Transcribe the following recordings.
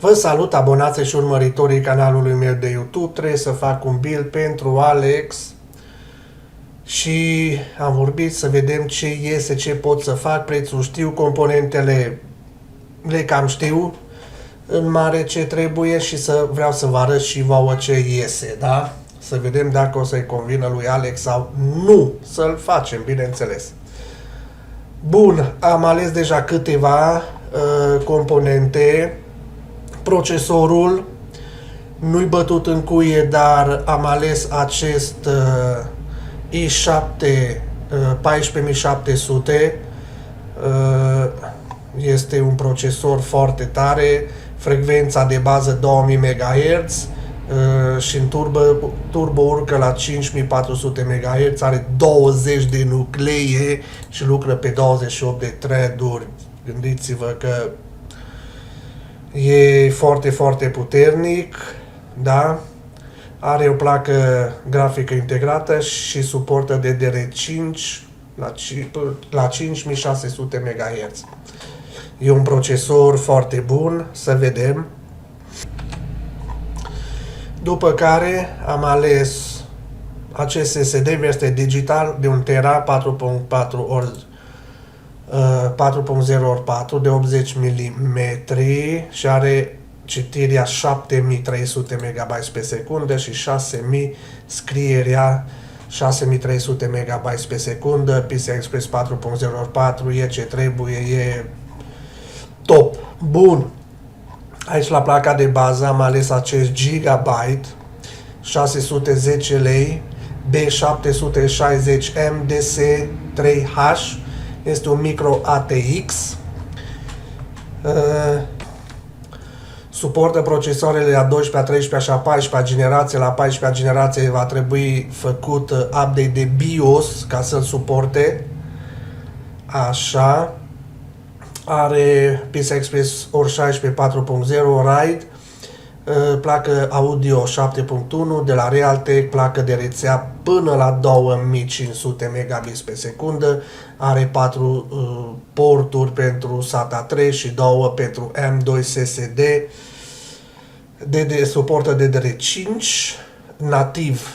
Vă salut, abonații și urmăritorii canalului meu de YouTube. Trebuie să fac un build pentru Alex și am vorbit să vedem ce iese, ce pot să fac. Prețul știu, componentele le cam știu în mare ce trebuie și vreau să vă arăt și vouă ce iese, da? Să vedem dacă o să-i convină lui Alex sau nu. Să-l facem, bineînțeles. Bun, am ales deja câteva componente. Procesorul nu-i bătut în cuie, dar am ales acest i7 14700. Este un procesor foarte tare, frecvența de bază 2000 MHz și în turbo urcă la 5400 MHz, are 20 de nuclee și lucră pe 28 de thread-uri. Gândiți-vă că e foarte, foarte puternic, da? Are o placă grafică integrată și suportă DDR5 la 5600 MHz. E un procesor foarte bun, să vedem. După care am ales acest SSD veste digital de 1 tera 4.0x4 de 80 mm și are citirea 7300 MB pe secundă și 6000 scrierea 6300 MB pe secundă. PCI Express 4.0x4 e ce trebuie, e top. Bun. Aici la placa de bază am ales acest Gigabyte 610 lei B760 MDC3H. Este un micro ATX. Suportă procesoarele a 12, a 13 și a 14 generație. La 14 generație va trebui făcut update de BIOS ca să-l suporte. Așa. Are PCI Express ori 16 4.0 RAID, placă audio 7.1 de la Realtek, placă de rețea până la 2500 Mbps pe secundă, are 4 porturi pentru SATA 3 și 2 pentru M2 SSD, suportă DDR5, nativ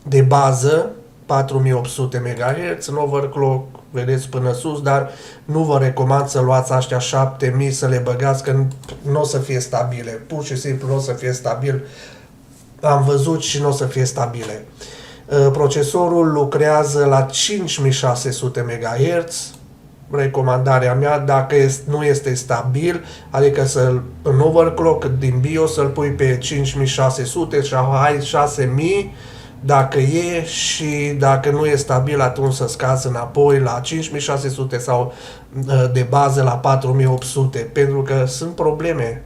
de bază 4800 MHz, în overclock vedeți până sus, dar nu vă recomand să luați aștia 7000 să le băgați, că nu o să fie stabile. Pur și simplu nu o să fie stabil. Am văzut și nu o să fie stabile. Procesorul lucrează la 5600 MHz. Recomandarea mea, dacă nu este stabil, adică în overclock din BIOS să-l pui pe 5600 și hai 6000, dacă e, și dacă nu e stabil, atunci să scazi înapoi la 5600 sau de bază la 4800, pentru că sunt probleme.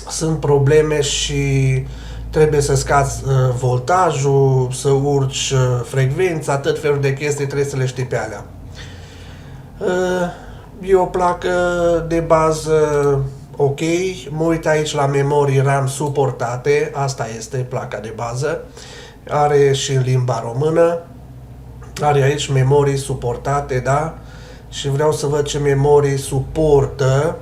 Sunt probleme și trebuie să scazi voltajul, să urci frecvența, tot felul de chestii, trebuie să le știi pe alea. E o placă de bază ok, mă uit aici la memorii RAM suportate, asta este placa de bază, are și în limba română, are aici memorii suportate, da? Și vreau să văd ce memorii suportă,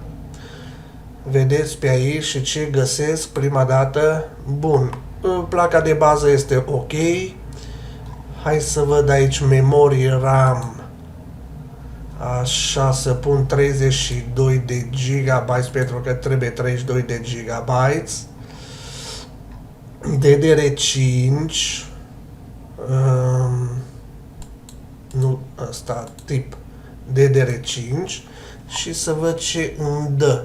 vedeți pe aici și ce găsesc prima dată. Bun, placa de bază este ok, hai să văd aici memorii RAM. Așa, să pun 32 de GB pentru că trebuie 32 de GB. DDR5. Nu, asta, tip DDR5. Și să văd ce îmi dă.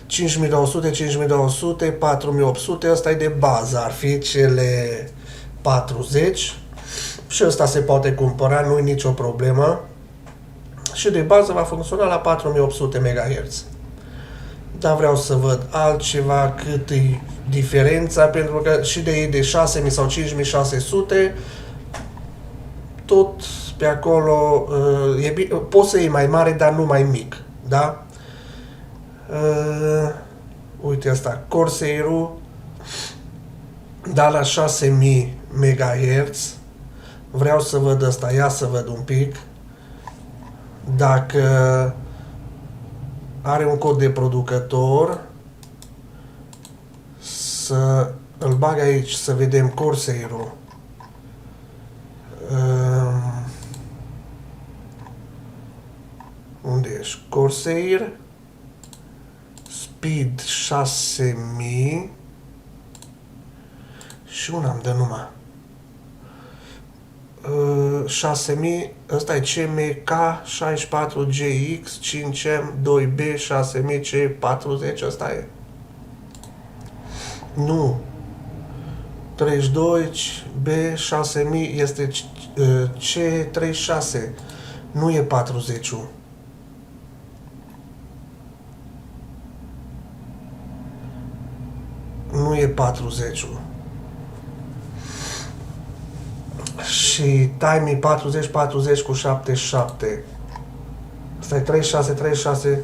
5200, 5200, 4800, ăsta e de bază, ar fi cele 40. Și ăsta se poate cumpăra, nu e nicio problemă. Și de bază va funcționa la 4800 MHz. Dar vreau să văd altceva, cât e diferența, pentru că și de 6000 sau 5600, tot pe acolo, poți să iei mai mare, dar nu mai mic, da? Uite asta, Corsair-ul, dar la 6000 MHz, vreau să văd asta, ia să văd un pic. Dacă are un cod de producător, să îl bag aici să vedem Corsair-ul. Unde ești? Corsair Speed 6000 și un am de numai 6000, ăsta e CMK64GX 5M 2B 6000C40, ăsta e. Nu. 32 B6000 este C36. Nu e 40-ul. Nu e 40-ul. Și timing 40-40 cu 77. Asta e 36-36.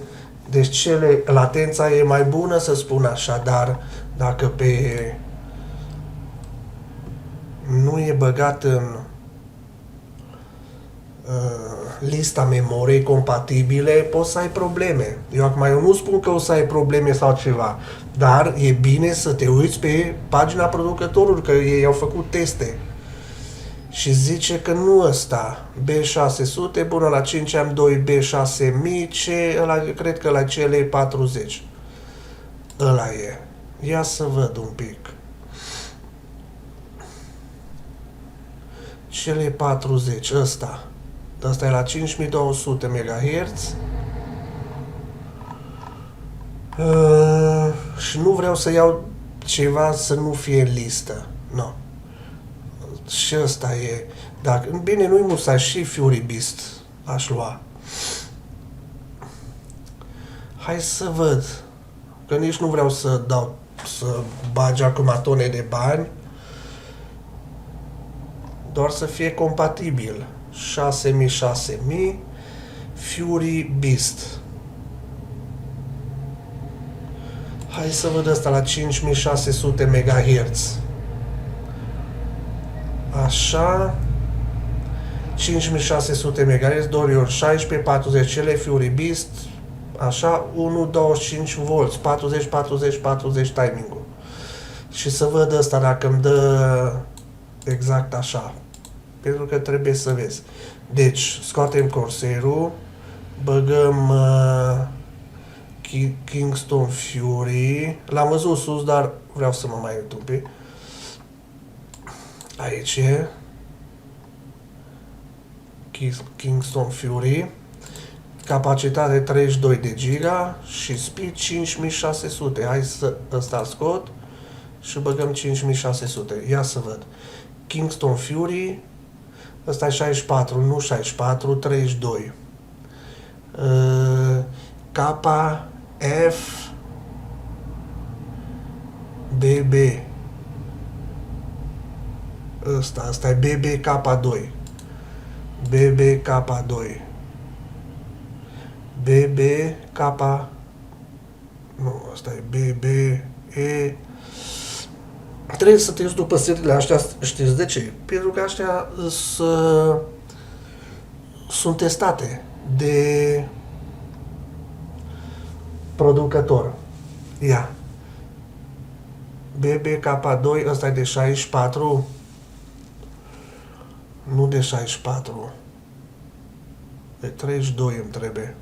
Deci latența e mai bună, să spun așa, dar dacă pe nu e băgat în lista memoriei compatibile, poți să ai probleme. Eu nu spun că o să ai probleme sau ceva, dar e bine să te uiți pe pagina producătorului, că ei au făcut teste. Și zice că nu ăsta, B600 până la 5M2 B6000, cred că la CL40. Ăla e. Ia să văd un pic. CL40, ăsta. Ăsta e la 5200 MHz. Și nu vreau să iau ceva să nu fie în listă. Nu. Și ăsta e. Dacă, bine, nu-i musai, și Fury Beast aș lua. Hai să văd. Că nici nu vreau să bagi acum tone de bani. Doar să fie compatibil. 6000 Fury Beast. Hai să văd ăsta la 5600 MHz. Așa. 5600 MHz, 2 ori 16, 40 cele Fury Beast. Așa, 1,25 V, 40 timing-ul. Și să văd ăsta dacă îmi dă exact așa. Pentru că trebuie să vezi. Deci, scoatem Corsair-ul, băgăm Kingston Fury. L-am văzut sus, dar vreau să mă mai uit un pic. Aici e Kingston Fury. Capacitate 32 de giga și speed 5600. Hai să ăsta scot și băgăm 5600. Ia să văd. Kingston Fury. Ăsta e 64, nu 64, 32. KF BB. Asta e BBK2. BBK2. BBK. Nu, asta e BBE. Trebuie să te uiți după seriile astea, știți de ce? Pentru că astea sunt testate de producător. Ia. BBK2, ăsta e de 64. Nu de 64. De 32 îmi trebuie.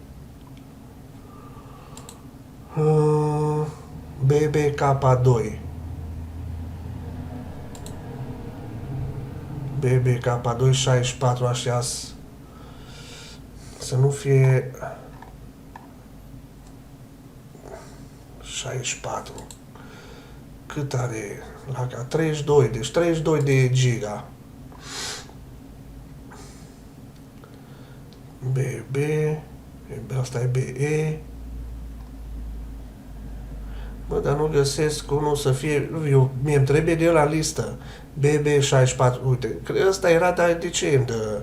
BBK2. BBK2 64, așa. Să nu fie 64. Cât are? La 32, deci 32 de giga. BB, asta e BE. Bă, dar nu găsesc unul să fie, mie îmi trebuie de la listă. BB64, uite, ăsta era, dar de ce îmi dă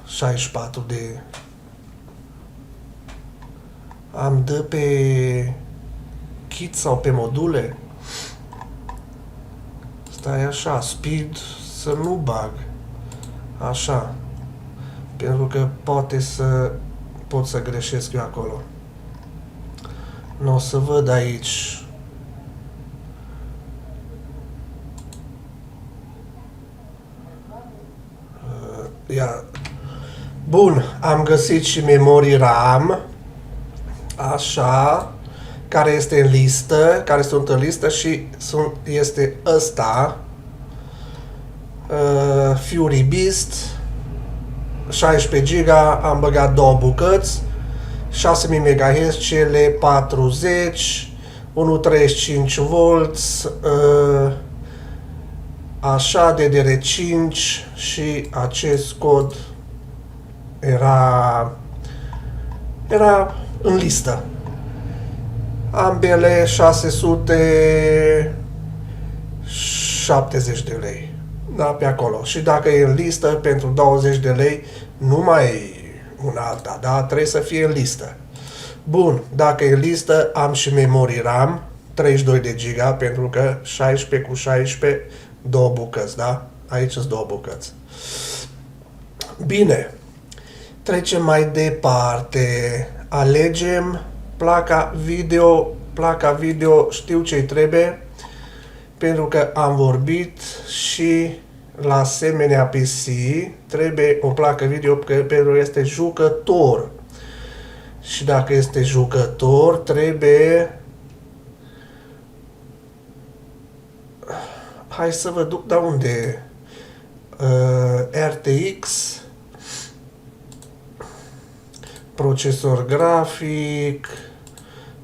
64 de... Am dă pe kit sau pe module? Stai așa, speed să nu bag. Așa. Pentru că pot să greșesc eu acolo. Nu o să văd aici Ia. Bun, am găsit și memorii RAM, așa, care este în listă, care sunt în listă și este ăsta, Fury Beast, 16 GB, am băgat două bucăți, 6000 MHz, cele 40, 1.35 volts, așa, DDR5 și acest cod era în listă. Ambele 670 de lei. Da, pe acolo. Și dacă e în listă pentru 20 de lei, nu mai e una alta, da? Trebuie să fie în listă. Bun, dacă e în listă, am și memorii RAM, 32 de giga, pentru că 16 cu 16, două bucăți, da? Aici sunt două bucăți. Bine, trecem mai departe. Alegem placa video. Placa video știu ce-i trebuie, pentru că am vorbit și la asemenea PC trebuie o placă video pentru că este jucător. Și dacă este jucător, trebuie... Hai să vă duc, da, unde? RTX, procesor grafic,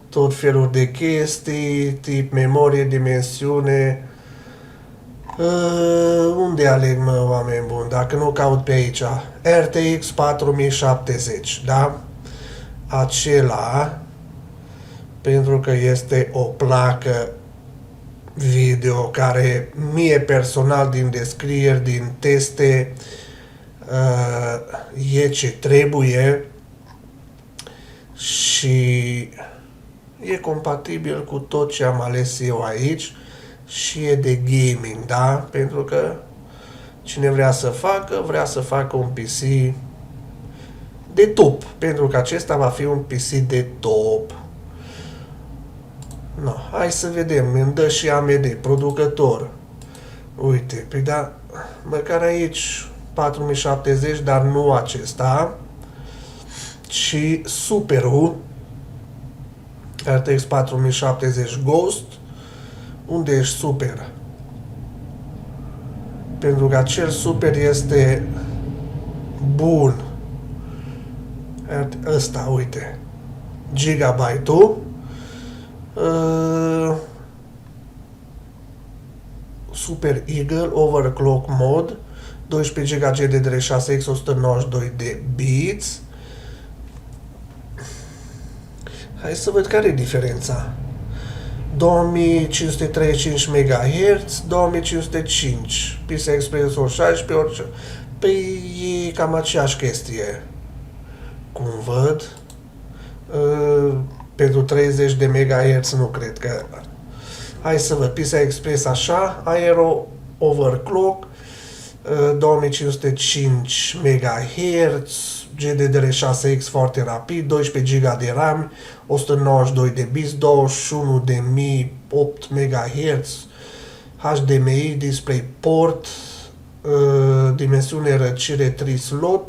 tot felul de chestii, tip memorie, dimensiune. Unde aleg, mă, oameni buni, dacă nu caut pe aici? RTX 4070, da? Acela, pentru că este o placă video care mie personal din descrieri, din teste, e ce trebuie și e compatibil cu tot ce am ales eu aici și e de gaming, da? Pentru că cine vrea să facă un PC de top, pentru că acesta va fi un PC de top. No, hai să vedem, îmi dă și AMD, producător. Uite, păi da, măcar aici 4070, dar nu acesta, ci Superul, RTX 4070 Ghost. Unde ești Super? Pentru că acel Super este bun. Ăsta, uite, Gigabyte-ul. Super Eagle Overclock Mode, 12 GB GDDR6X, 192 de bits. Hai să văd care e diferența. 2535 MHz, 2505 PCI Express ori 16 orice. Păi e cam aceeași chestie. Cum văd. Pentru 30 de MHz nu cred că... Hai să văd. PCI Express așa, Aero Overclock, 2505 MHz, GDDR6X foarte rapid, 12 GB de RAM, 192 de bits, 21.008 MHz, HDMI, DisplayPort, dimensiune răcire 3 slot,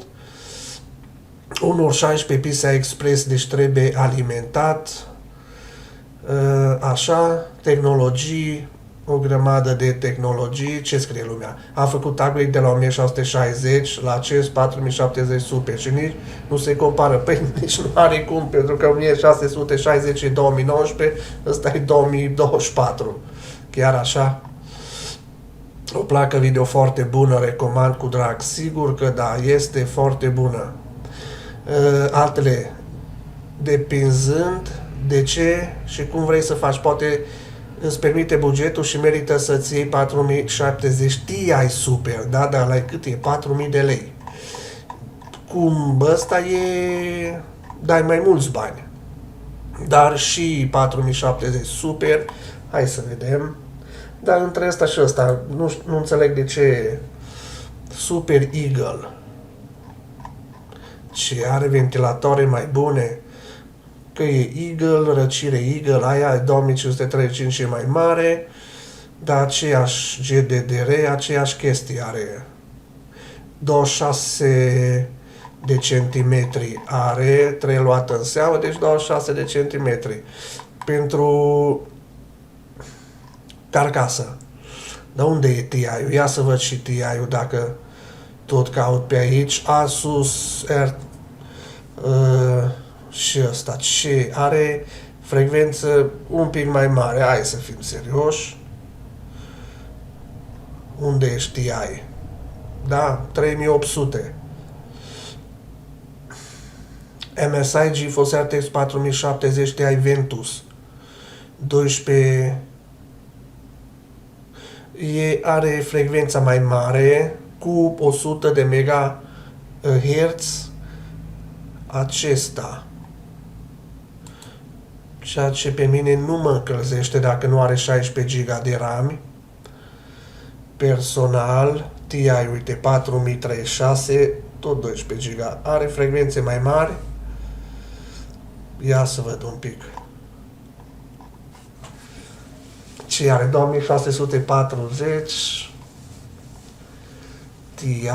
1.16 PCI Express, deci trebuie alimentat, așa, tehnologii, o grămadă de tehnologii. Ce scrie lumea? Am făcut upgrade de la 1660 la acest 4070 Super și nici nu se compară. Păi nici nu are cum, pentru că 1660 e 2019, ăsta e 2024. Chiar așa? O placă video foarte bună, recomand cu drag. Sigur că da, este foarte bună. Altele, depinzând de ce și cum vrei să faci. Poate îți permite bugetul și merită să-ți iei 4070 Ti Super, da? Dar la cât e? 4000 de lei. Cum ăsta e... dai mai mulți bani. Dar și 4070 Super, hai să vedem. Dar între ăsta și ăsta, nu înțeleg de ce Super Eagle. Ce are ventilatoare mai bune. Că e Eagle, răcire Eagle, aia 2535 e mai mare, dar aceeași GDDR, aceeași chestie are. 26 de centimetri are, 3 luată în seamă, deci 26 de centimetri. Pentru carcasă. Dar unde e TI-ul? Ia să văd și TI-ul dacă tot caut pe aici. Asus și ăsta. Ce are frecvență un pic mai mare. Hai să fim serioși. Unde ești TI? Da, 3800. MSI GeForce RTX 4070 Ti Ventus 12. Are frecvența mai mare cu 100 de MHz acesta, ceea ce pe mine nu mă încălzește dacă nu are 16 GB de RAM. Personal TI, uite, 4036, tot 12 GB, are frecvențe mai mari. Ia să văd un pic ce are. 2640 Ti,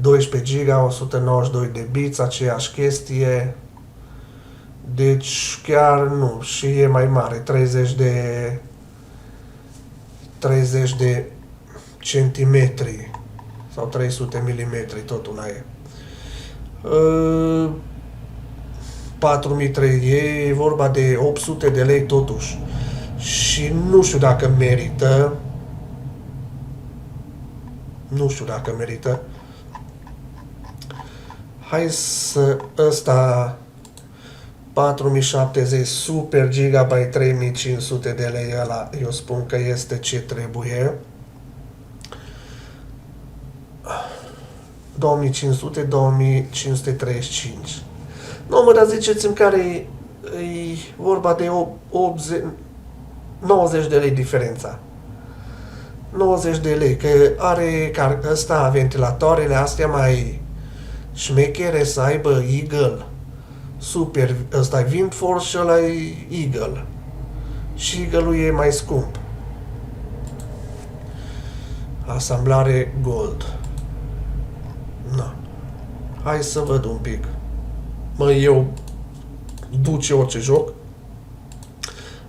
12 GB, 192 de bits, aceeași chestie. Deci chiar nu, și e mai mare, 30 de centimetri sau 300 milimetri, tot una e. 4003, e vorba de 800 de lei totuși. Și nu știu dacă merită. Nu știu dacă merită. Hai să... Ăsta 4070 Super Gigabyte 3500 de lei, ăla eu spun că este ce trebuie. 2500, 2535. Nu, mă, dar ziceți-mi care e vorba de 80, 90 de lei diferența. 90 de lei, că are ăsta, ventilatoarele astea mai șmechere să aibă Eagle. Super, ăsta e Windforce și ăla e Eagle. Și Eagle-ul e mai scump. Asamblare Gold. Na. Hai să văd un pic. Mă, eu duce orice joc.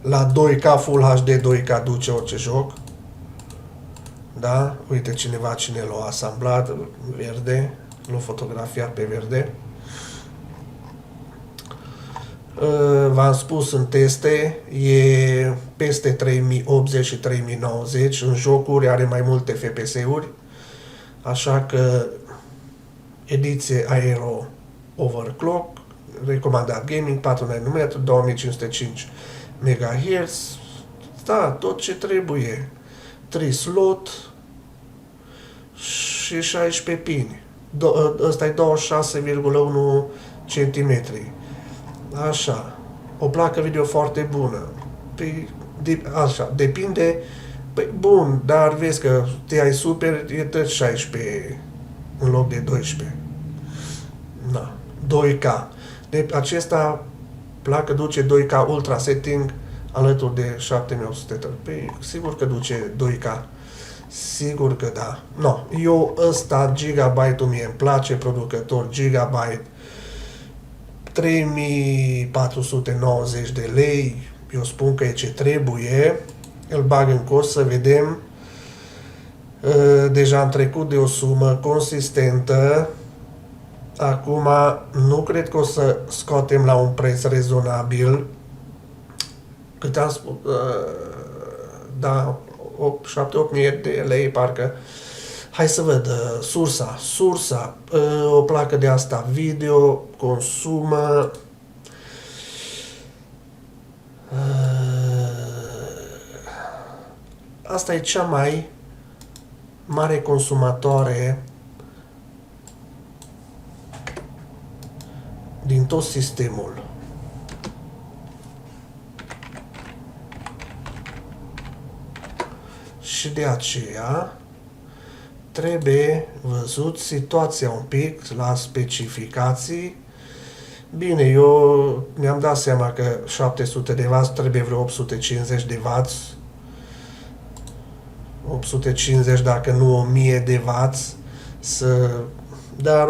La 2K Full HD 2K duce orice joc. Da? Uite cineva cine l-a asamblat. Verde. L-a fotografiat pe verde. V-am spus în teste, e peste 3080 și 3090. În jocuri are mai multe FPS-uri. Așa că ediție Aero Overclock, recomandat gaming, 4 nanometri, 2505 MHz, da, tot ce trebuie. 3 slot și 16 pini. Ăsta e 26,1 cm. Așa. O placă video foarte bună. Păi, așa, depinde. Păi, bun, dar vezi că TI Super e tot 16 în loc de 12. Na, 2K. De acesta placă duce 2K Ultra Setting alături de 7800. Păi, sigur că duce 2K. Sigur că da. No, eu ăsta, Gigabyte-ul mie îmi place, producător Gigabyte, 3490 de lei, eu spun că e ce trebuie, îl bag în cost să vedem. Deja am trecut de o sumă consistentă, acum nu cred că o să scoatem la un preț rezonabil, cât am spus, da, 7-8 mii de lei parcă. Hai să văd, sursa, o placă de asta video, consumă, asta e cea mai mare consumatoare din tot sistemul. Și de aceea trebuie văzut situația un pic la specificații. Bine, eu mi-am dat seama că 700 de W trebuie vreo 850 de W. 850 dacă nu 1000 de W să dar 850-900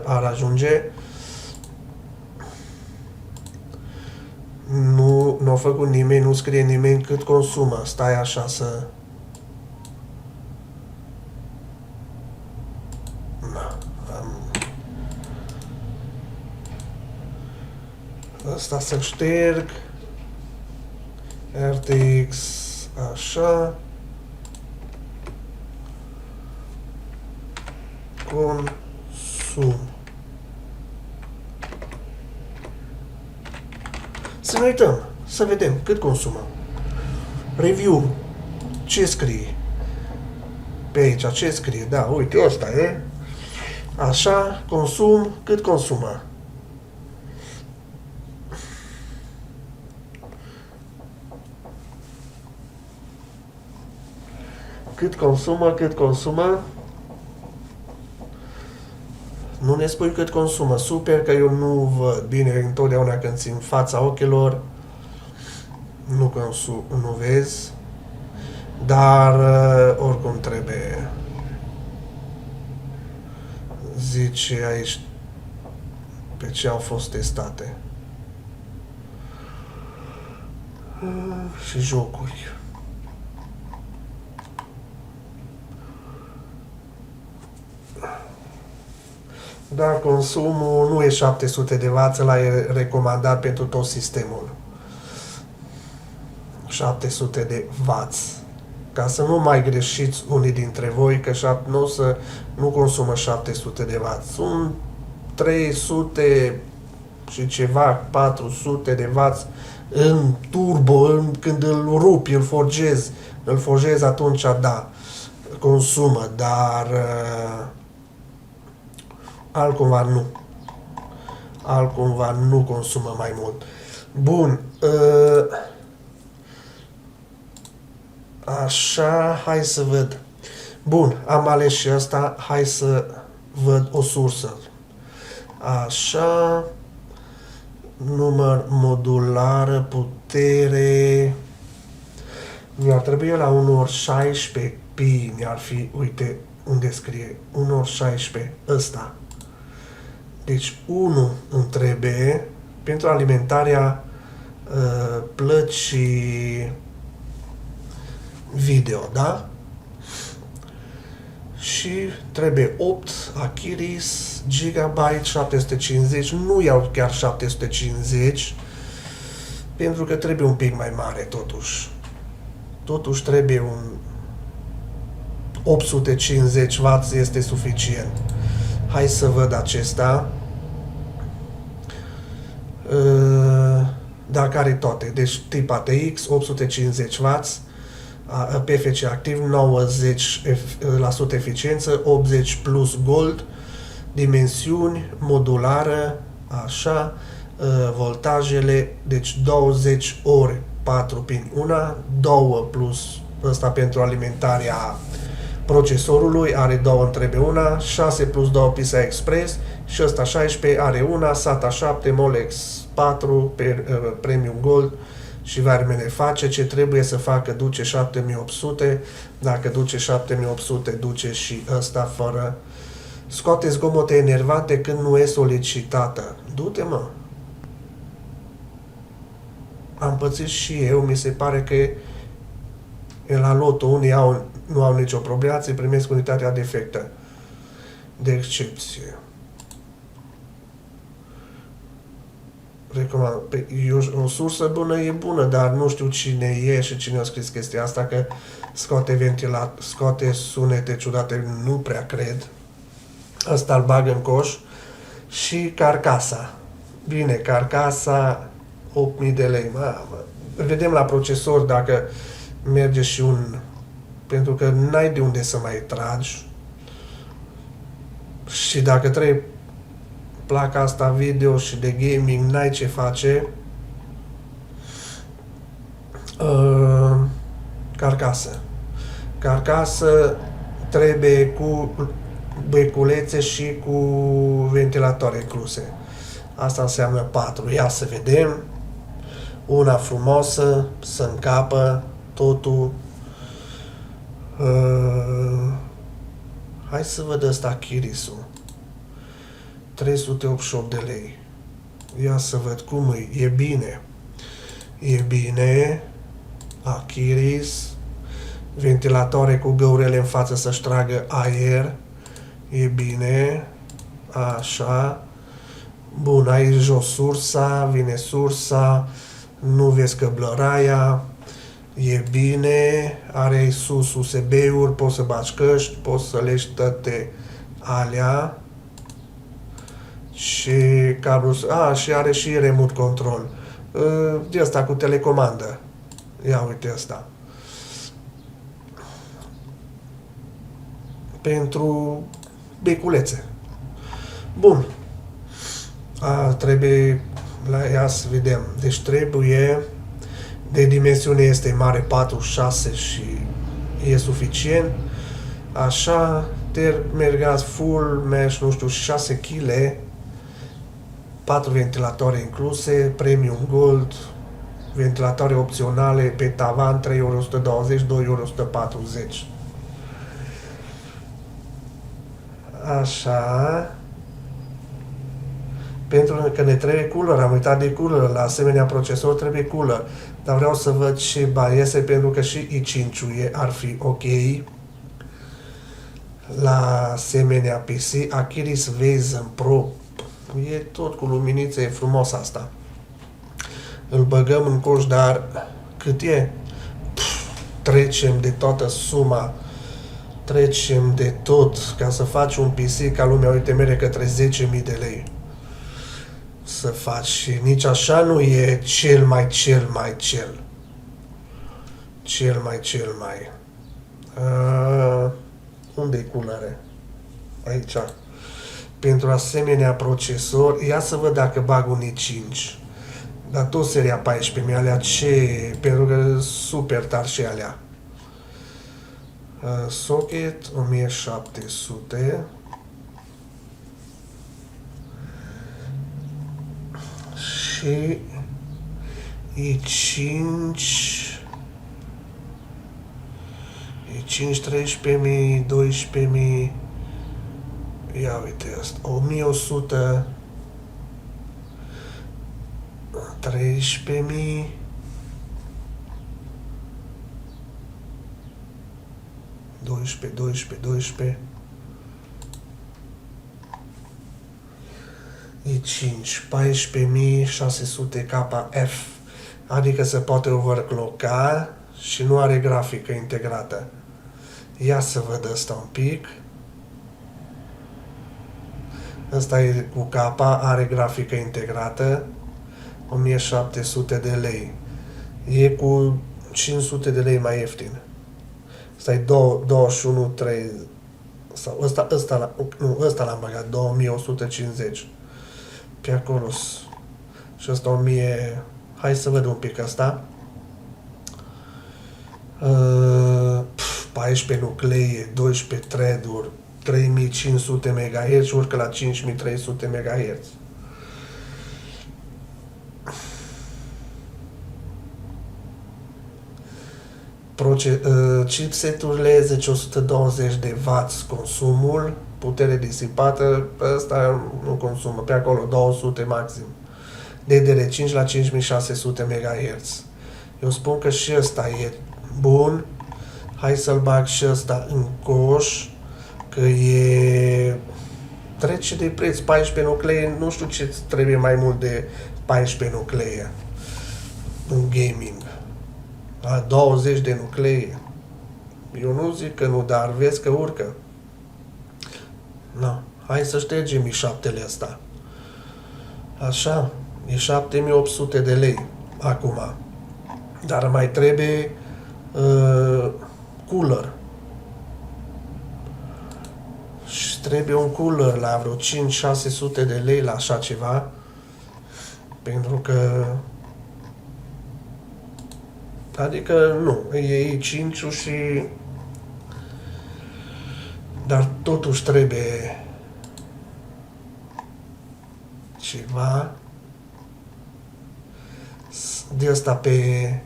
ar ajunge. Nu a făcut nimeni, nu scrie nimeni cât consumă. Stai așa să... Asta să șterg. RTX așa. Consum. Să ne uităm, să vedem cât consumă. Review. Ce scrie? Pe aici, ce scrie? Da, uite, ăsta e. Așa, consum, cât consumă? Cât consumă? Nu ne spui cât consumă. Super, că eu nu văd bine întotdeauna când țin fața ochilor. Nu vezi. Dar oricum trebuie. Zice aici pe ce au fost testate. Și jocuri. Dar consumul nu e 700 de W, ăla e recomandat pentru tot sistemul. 700 de W. Ca să nu mai greșiți unii dintre voi, că nu consumă 700 de W. Sunt 300 și ceva, 400 de W în turbo, când îl rupi, îl forgezi atunci, da, consumă, dar altcumva nu consumă mai mult. Bun, așa, hai să văd. Bun, am ales și asta, hai să văd o sursă. Așa, număr modulară, putere, mi-ar trebui la 1/16 pi, mi-ar fi, uite unde scrie, 1/16, ăsta. Deci 1 îmi trebuie pentru alimentarea plăcii video, da? Și trebuie 8 Achiris, gigabyte, 750, nu iau chiar 750, pentru că trebuie un pic mai mare totuși. Totuși trebuie un 850 W este suficient. Hai să văd acesta. Dacă are toate. Deci tip ATX, 850 W, PFC activ, 90% eficiență, 80 plus gold, dimensiuni, modulară, așa, voltajele, deci 20 ori 4 pin 1, 2 plus ăsta pentru alimentarea procesorului, are 2, îmi trebuie una, 6 plus 2 PCI Express și ăsta 16 are una, SATA 7, Molex 4, Premium Gold și vermele face ce trebuie să facă, duce 7800, dacă duce 7800, duce și ăsta fără. Scoate zgomote enervante când nu e solicitată. Du-te, mă! Am pățit și eu, mi se pare că e la loto, unii nu au nicio problemă, ți primesc unitatea defectă. De excepție. Recomand. O sursă bună e bună, dar nu știu cine e și cine a scris chestia asta, că scoate sunete ciudate, nu prea cred. Asta îl bag în coș. Și carcasa. Bine, carcasa 8.000 de lei. Vedem la procesor dacă merge și un... Pentru că n-ai de unde să mai tragi. Și dacă trebuie placa asta video și de gaming, n-ai ce face. Carcasă. Carcasă trebuie cu beculețe și cu ventilatoare incluse. Asta înseamnă 4. Ia să vedem. Una frumoasă, să încapă totul. Hai să văd ăsta Achirisul. 388 de lei. Ia să văd cum e. E bine. E bine. Achiris. Ventilatoare cu găurele în față să-și tragă aer. E bine. Așa. Bun, aici jos sursa, vine sursa, nu vezi căblăraia, e bine, are sus USB-uri, poți să bagi căști, poți să legi toate alea și cablul, și are și remote control. De asta cu telecomandă. Ia uite asta. Pentru beculețe. Bun. Trebuie la ea să vedem. Deci trebuie, de dimensiune este mare 46 și e suficient. Așa, mergați full mesh, nu știu, 6 kg, 4 ventilatoare incluse, Premium Gold, ventilatoare opționale pe tavan 3,120 €, 2,140 €. Așa. Pentru că ne trebuie cooler, am uitat de cooler, la asemenea procesor trebuie cooler, dar vreau să văd ce bani iese, pentru că și i5-ul ar fi ok. La asemenea PC, Achiris Vision Pro, e tot cu luminițe, e frumos asta. Îl băgăm în coș, dar cât e? Trecem de toată suma, trecem de tot, ca să faci un PC ca lumea, uite, mere către 10.000 de lei. Să faci și nici așa nu e cel mai. Unde e culare? Aici. Pentru asemenea procesor, ia să văd dacă bag un i5. Dar tot seria 14 alea, ce? Pentru că super tari și alea. Socket 1700. Și E5 13.000, 12.000, ia uite asta, 1.100, 13.000, 12. E5, 14.600 KF, adică se poate overclocka și nu are grafică integrată. Ia să văd asta un pic. Asta e cu K, are grafică integrată, 1.700 de lei. E cu 500 de lei mai ieftin. Asta e 21.3, sau ăsta l-am băgat, 2.150. Pe acolo. Și ăsta 1000. Hai să văd un pic asta. 14 nuclee, 12 thread-uri, 3500 MHz, urcă la 5300 MHz. Chipseturile 10-120 de W consumul, putere disipată, ăsta nu consumă, pe acolo 200 maxim. DDR5 la 5600 MHz. Eu spun că și ăsta e bun. Hai să-l bag și ăsta în coș, că e... trece de preț, 14 nuclee, nu știu ce trebuie mai mult de 14 nuclee în gaming. La 20 de nuclee. Eu nu zic că nu, dar vezi că urcă. Na, hai să ștergem i7-le ăsta. Așa, e 7800 de lei acum. Dar mai trebuie cooler. Și trebuie un cooler la vreo 5-600 de lei la așa ceva. Pentru că adică nu, e 5 și dar totuși trebuie ceva de asta pe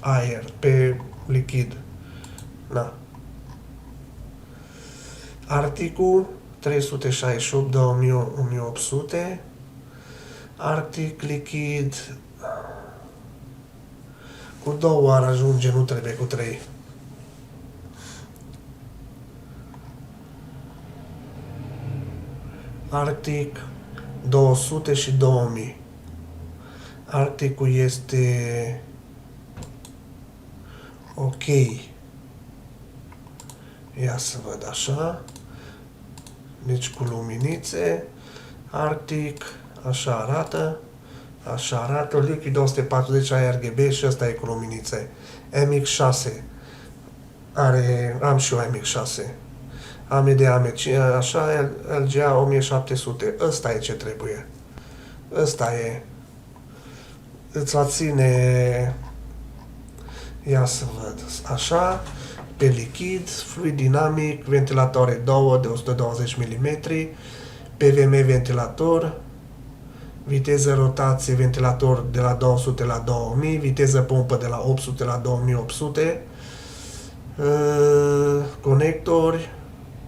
aer, pe lichid. Na. Arcticul 368 de 1800. Arctic lichid cu 2 ar ajunge, nu trebuie cu 3. Arctic 200 și 2000. Arcticul este ok. Ia să văd așa. Deci cu luminițe. Arctic, așa arată. Așa arată. Liquid 240 RGB și ăsta e cu luminițe. MX6. Am și eu MX6. AMD așa, LGA 1700. Ăsta e ce trebuie. Ăsta e. Îți va ține. Ia să văd. Așa. Pe lichid, fluid dinamic, ventilatoare 2 de 120 mm, PVM ventilator, viteză rotație ventilator de la 200 la 2000, viteză pompă de la 800 la 2800, conectori,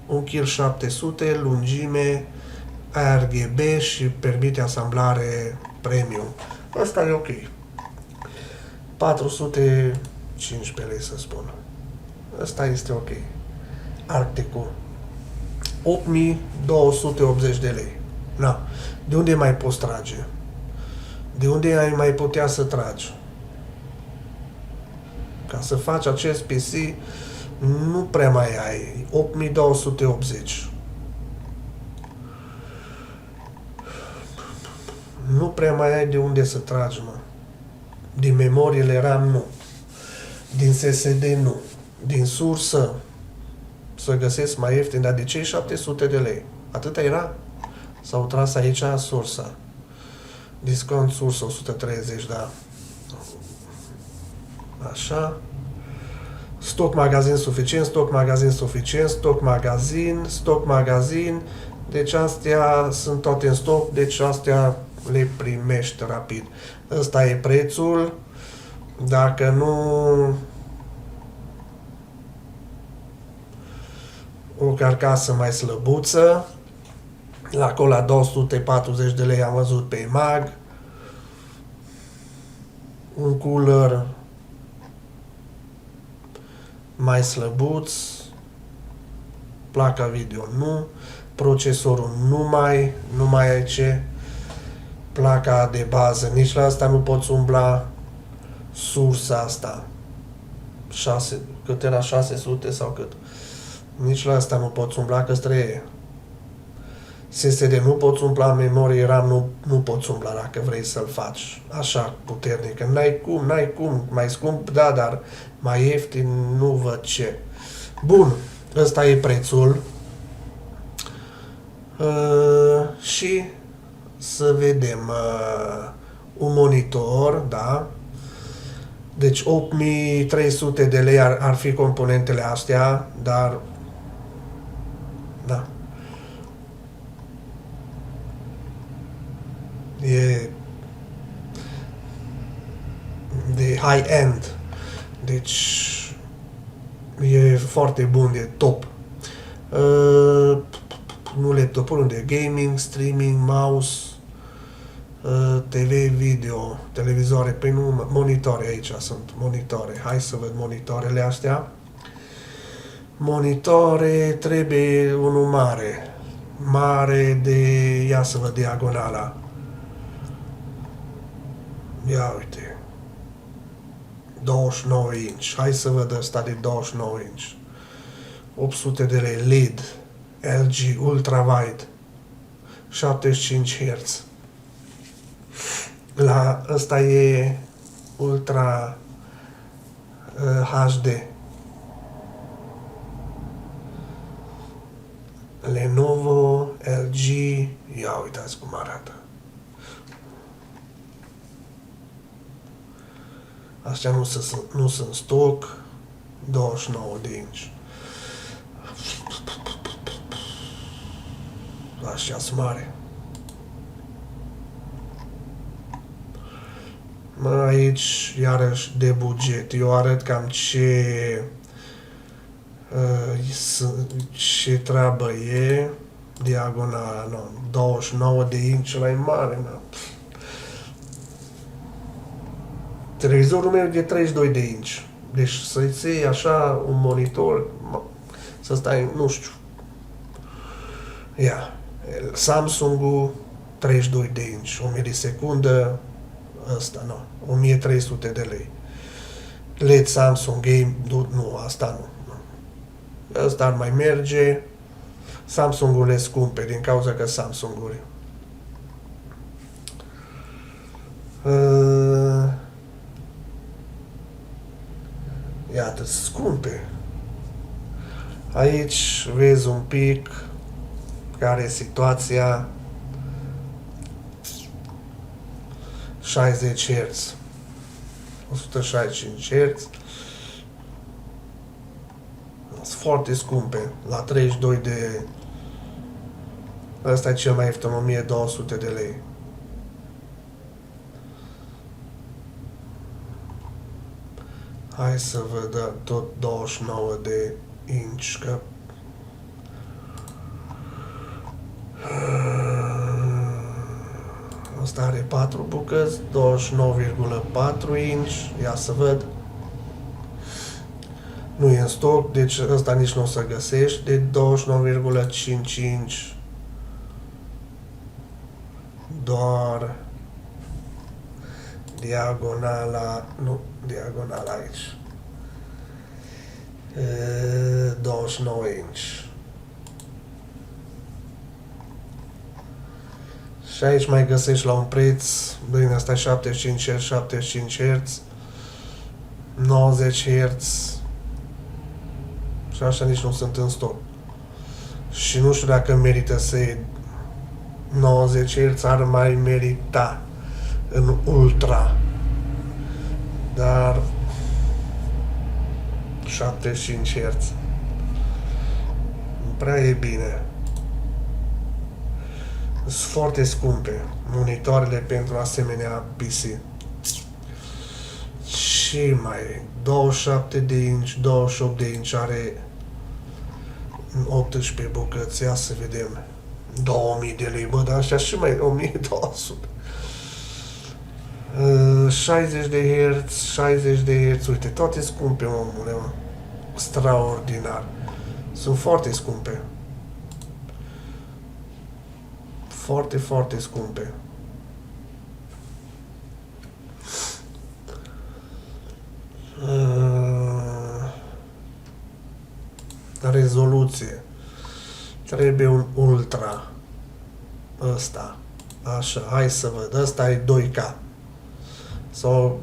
1 kg 700, lungime, ARGB și permite asamblare premium. Asta e ok. 415 lei să spun. Asta este ok. Arcticul 8280 de lei. Na. De unde mai poți trage? De unde ai mai putea să tragi? Ca să faci acest PC nu prea mai ai. 8280. Nu prea mai ai de unde să tragi, mă. Din memoriile RAM nu. Din SSD nu. Din sursă să găsesc mai ieftin, dar de cei 700 de lei? Atâta era? S-au tras aici sursa. Discount sursă 130, da. Așa. Stoc magazin suficient, stoc magazin suficient, stoc magazin. Deci astea sunt toate în stoc, deci astea le primești rapid. Ăsta e prețul. Dacă nu... o carcasă mai slăbuță, la 240 de lei am văzut pe Mag, un cooler mai slăbuț, placa video nu, procesorul nu mai ai ce, placa de bază nici la asta nu poți umbla, sursa asta, cât era 600 sau cât? Nici la asta nu poți umbla, că străie. SSD nu poți umbla, memorie RAM nu poți umbla dacă vrei să-l faci așa puternic. N-ai cum, mai scump, da, dar mai ieftin nu văd ce. Bun, ăsta e prețul. Și să vedem un monitor, da. Deci 8300 de lei ar fi componentele astea, dar da. E de high-end. Deci e foarte bun, e top. Nu laptopul, unde e gaming, streaming, mouse, TV, video, televizoare, păi nu, monitoare aici sunt, monitoare. Hai să văd monitoarele astea. Monitoare, trebuie unul mare de, ia să văd diagonala. Ia uite. 29 inch. Hai să văd ăsta de 29 inch. 800 de lei LED. LG Ultrawide. 75 Hz. La ăsta e Ultra HD. Lenovo, LG, ia uitați cum arată. Astea nu sunt stoc, 29 de inch. Așa sunt mare. Aici, iarăși, de buget. Eu arăt cam ce Ce treabă e? Diagonala, nu, 29 de inch la mare, na. Televizorul meu e de 32 de inch. Deci să-ți iei așa un monitor, să stai, nu știu. Ia, Samsung-ul 32 de inch, 1 milisecundă, ăsta nu, 1300 de lei. LED Samsung Game, nu, asta nu. Ăsta ar mai merge. Samsung-urile scumpe, din cauza că Samsung-uri. Iată, scumpe. Aici vezi un pic care e situația. 60 Hz, 165 Hz. Sunt foarte scumpe. La 32 de... Ăsta e cel mai ieftin, 1200 de lei. Hai să vă dăm tot 29 de inch, că... Asta are 4 bucăți, 29,4 inch, ia să văd. Nu e în stoc, deci ăsta nici nu o să găsești, de 29,5 inch. Doar diagonala, nu, diagonala aici. 29 inch. Și aici mai găsești la un preț, din asta 75 Hz, 75 Hz, 90 Hz și așa nici nu sunt în stoc. Și nu știu dacă merită să iei 90 Hz, ar mai merita în ultra. Dar 75 Hz nu prea e bine. Sunt foarte scumpe monitoarele pentru asemenea PC. Și mai 27 de inch, 28 de inch, are 18 bucăți, ia să vedem. 2000 de lei, bă, dar așa și mai 1200. 60 de Hz, 60 de Hz, uite, toate scumpe, omule, mă. Extraordinar. Sunt foarte scumpe. Foarte, foarte scumpe. Rezoluție. Trebuie un ultra. Ăsta. Așa, hai să văd. Ăsta e 2K. Sau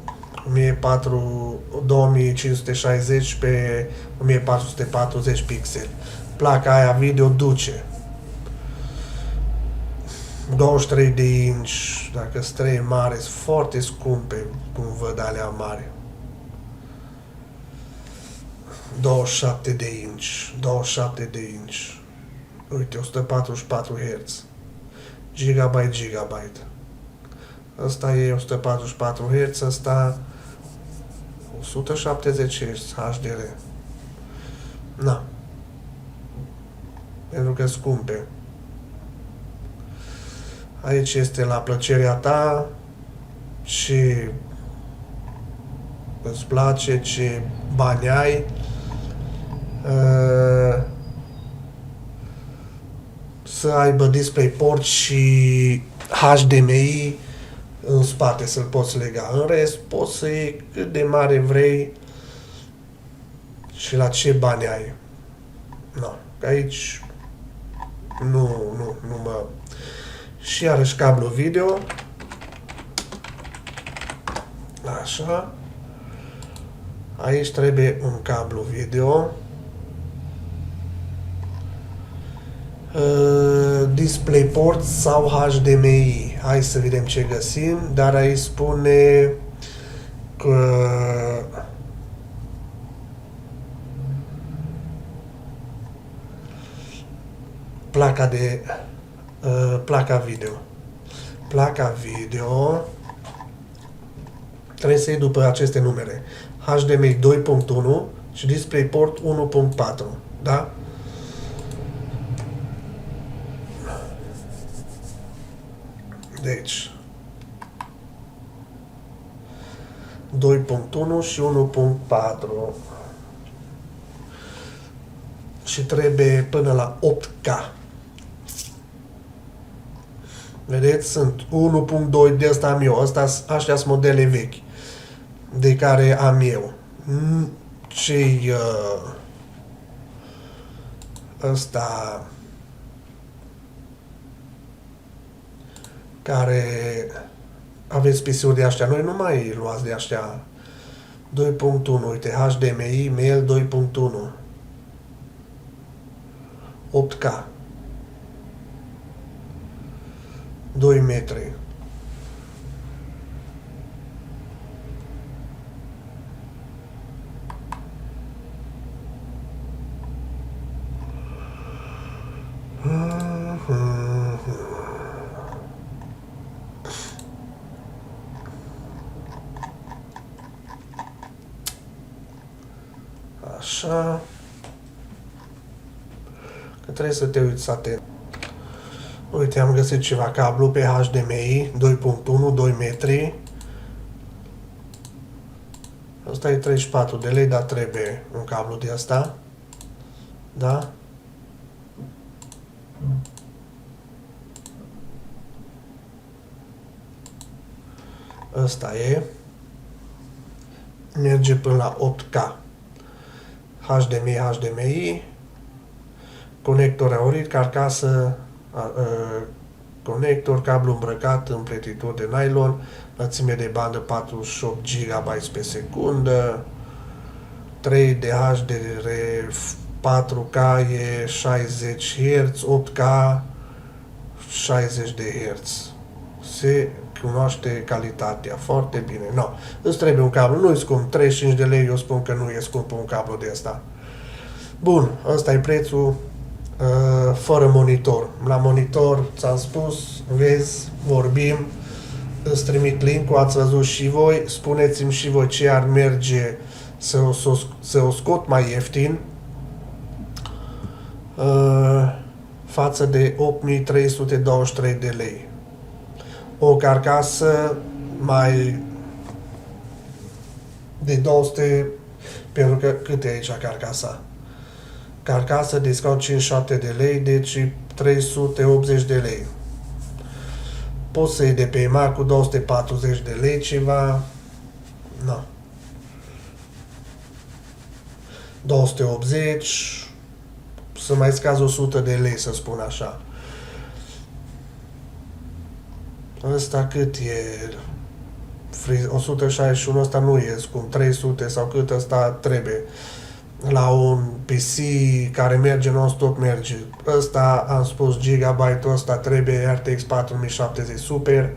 2560 pe 1440 pixeli. Placa aia video duce 23 de inch, dacă sunt 3 mari, sunt foarte scumpe, cum văd alea mari. 27 de inch, 27 de inch. Uite, 144 Hz. Gigabyte. Asta e 144 Hz, asta 170 Hz HDR. Na. Pentru că scumpe. Aici este la plăcerea ta, ce îți place, ce bani ai. Să aibă DisplayPort și HDMI în spate, să-l poți lega. În rest, poți să iei cât de mare vrei și la ce bani ai. No, că aici nu mă... Și iarăși cablu video. Așa. Aici trebuie un cablu video. DisplayPort sau HDMI. Hai să vedem ce găsim. Dar aici spune că placa video. Placa video trebuie să iei după aceste numere. HDMI 2.1 și DisplayPort 1.4, da? Deci 2.1 și 1.4 și trebuie până la 8K. Vedeți? Sunt 1.2 de ăsta am eu. Astea sunt modele vechi de care am eu. Cei ăsta care aveți PC-uri de astea, noi nu mai luați de astea 2.1, uite, HDMI, mail 2.1 8K 2 metri. Așa. Că trebuie să te uiți atent. Uite, am găsit ceva cablu pe HDMI 2.1, 2 metri. Asta e 34 de lei, dar trebuie un cablu de asta. Da? Asta e. Merge până la 8K. HDMI, conector aurit, carcasă, conector, cablu îmbrăcat, împletituri de nylon, lățime de bandă 48 GB pe secundă, 3 de HDR, 4K e 60 Hz, 8K 60 de Hz. Se cunoaște calitatea foarte bine. No, îți trebuie un cablu, nu e scump, 35 de lei, eu spun că nu e scump un cablu de asta. Bun, ăsta e prețul fără monitor. La monitor, ți-am spus, vezi, vorbim, îți trimit link-ul, ați văzut și voi, spuneți-mi și voi ce ar merge să o scot mai ieftin față de 8323 de lei. O carcasă mai de 200, pentru că cât e aici carcasa? Carcasă, discount 57 de lei, deci 380 de lei. Poți să iei de pe EMAG cu 240 de lei ceva, nu. 280, să mai scazi 100 de lei, să spun așa. Ăsta cât e? 161, ăsta nu e scump, 300 sau cât ăsta trebuie. La un PC care merge non-stop merge. Ăsta, am spus, gigabyte-ul ăsta trebuie RTX 4070 Super,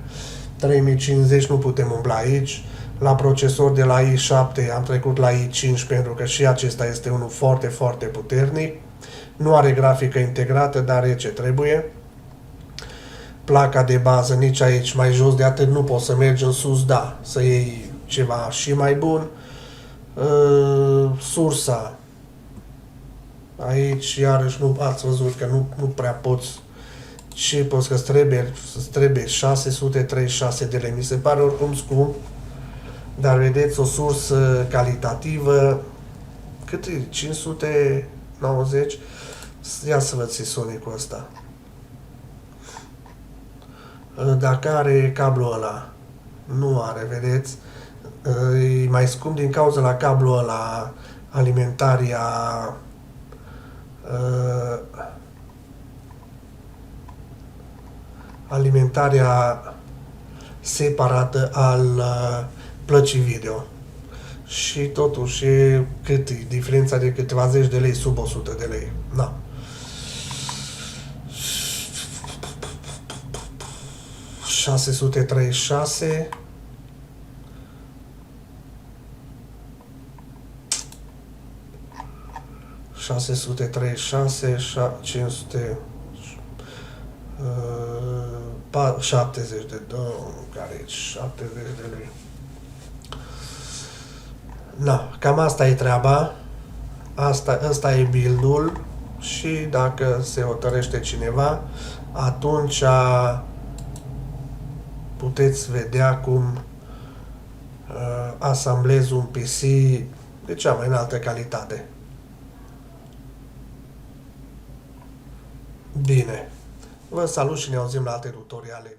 3050 nu putem umbla aici. La procesor de la i7 am trecut la i5 pentru că și acesta este unul foarte, foarte puternic. Nu are grafică integrată, dar e ce trebuie. Placa de bază nici aici, mai jos de atât nu poți să mergi în sus, da, să iei ceva și mai bun. Sursa. Aici, iarăși, nu ați văzut că nu prea poți. Și poți că îți trebuie 636 de lei. Mi se pare oricum scump, dar vedeți, o sursă calitativă. Cât e? 590? Ia să văd Sonicul ăsta. Dacă are cablul ăla, nu are, vedeți? E mai scump din cauza la cablul ăla, alimentarea separată al plăcii video. Și totuși, cât e diferența de câteva zeci de lei, sub 100 de lei. Na. ...636... ...636... ...500... ...70 de... ...care e 70 de lei. Na, cam asta e treaba. Ăsta e build-ul și dacă se hotărăște cineva, atunci puteți vedea cum asamblez un PC de cea mai înaltă calitate. Bine, vă salut și ne auzim la alte tutoriale.